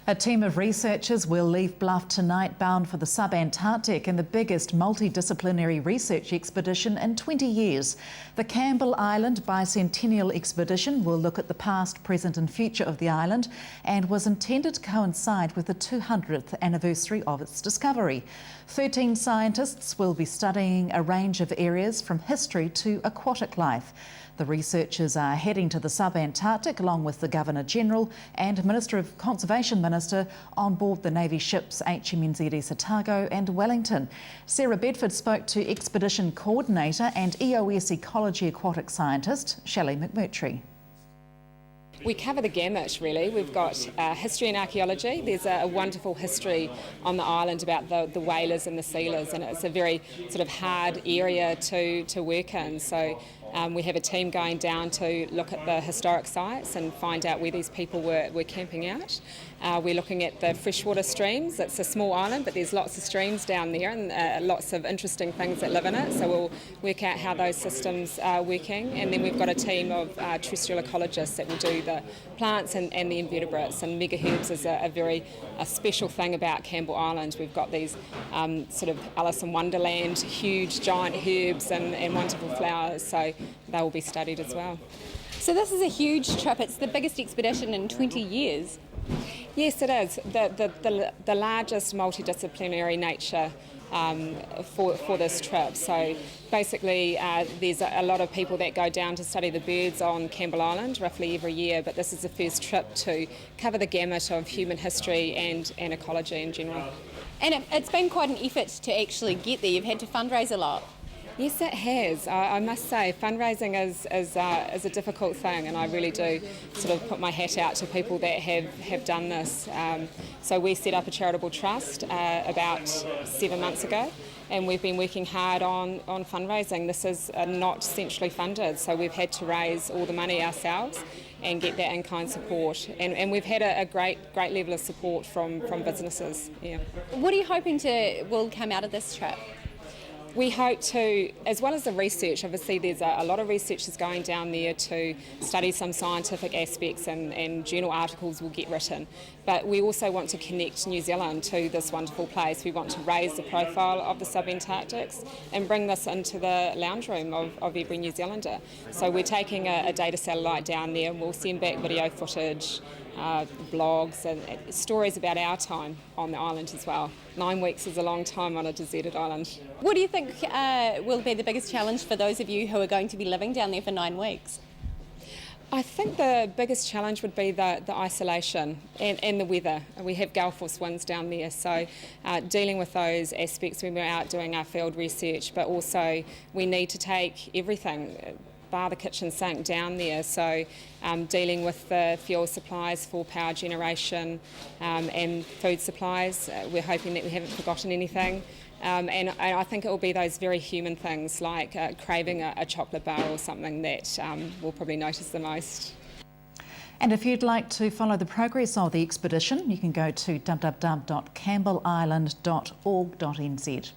A team of researchers will leave Bluff tonight bound for the sub-Antarctic in the biggest multidisciplinary research expedition in 20 years. The Campbell Island Bicentennial Expedition will look at the past, present and future of the island and was intended to coincide with the 200th anniversary of its discovery. 13 scientists will be studying a range of areas from history to aquatic life. The researchers are heading to the sub-Antarctic along with the Governor-General and Minister of Conservation Minister on board the Navy ships HMNZS Otago and Wellington. Sarah Bedford spoke to Expedition Coordinator and EOS Ecology Aquatic Scientist Shelley McMurtrie. We cover the gamut really. We've got history and archaeology. There's a wonderful history on the island about the whalers and the sealers, and it's a very sort of hard area to work in. So we have a team going down to look at the historic sites and find out where these people were camping out. We're looking at the freshwater streams. It's a small island, but there's lots of streams down there and lots of interesting things that live in it. So we'll work out how those systems are working. And then we've got a team of terrestrial ecologists that will do the plants and the invertebrates. And megaherbs is a very special thing about Campbell Island. We've got these sort of Alice in Wonderland, huge giant herbs and wonderful flowers. So they will be studied as well. So this is a huge trip. It's the biggest expedition in 20 years. Yes, it is. The largest multidisciplinary nature for this trip. So basically there's a lot of people that go down to study the birds on Campbell Island roughly every year, but this is the first trip to cover the gamut of human history and ecology in general. And it's been quite an effort to actually get there. You've had to fundraise a lot. Yes, it has. I must say, fundraising is a difficult thing, and I really do sort of put my hat out to people that have done this. So we set up a charitable trust about 7 months ago, and we've been working hard on fundraising. This is not centrally funded, so we've had to raise all the money ourselves and get that in-kind support. And we've had a great level of support from businesses. Yeah. What are you hoping will come out of this trip? We hope to, as well as the research, obviously there's a lot of researchers going down there to study some scientific aspects and journal articles will get written. But we also want to connect New Zealand to this wonderful place. We want to raise the profile of the sub-Antarctics and bring this into the lounge room of every New Zealander. So we're taking a data satellite down there and we'll send back video footage, blogs and stories about our time on the island as well. 9 weeks is a long time on a deserted island. What do you think will be the biggest challenge for those of you who are going to be living down there for 9 weeks? I think the biggest challenge would be the isolation and the weather. We have gale force winds down there, so dealing with those aspects when we're out doing our field research, but also we need to take everything, bar the kitchen sink, down there. So dealing with the fuel supplies for power generation and food supplies, we're hoping that we haven't forgotten anything. And I think it will be those very human things like craving a chocolate bar or something that we'll probably notice the most. And if you'd like to follow the progress of the expedition, you can go to www.campbellisland.org.nz.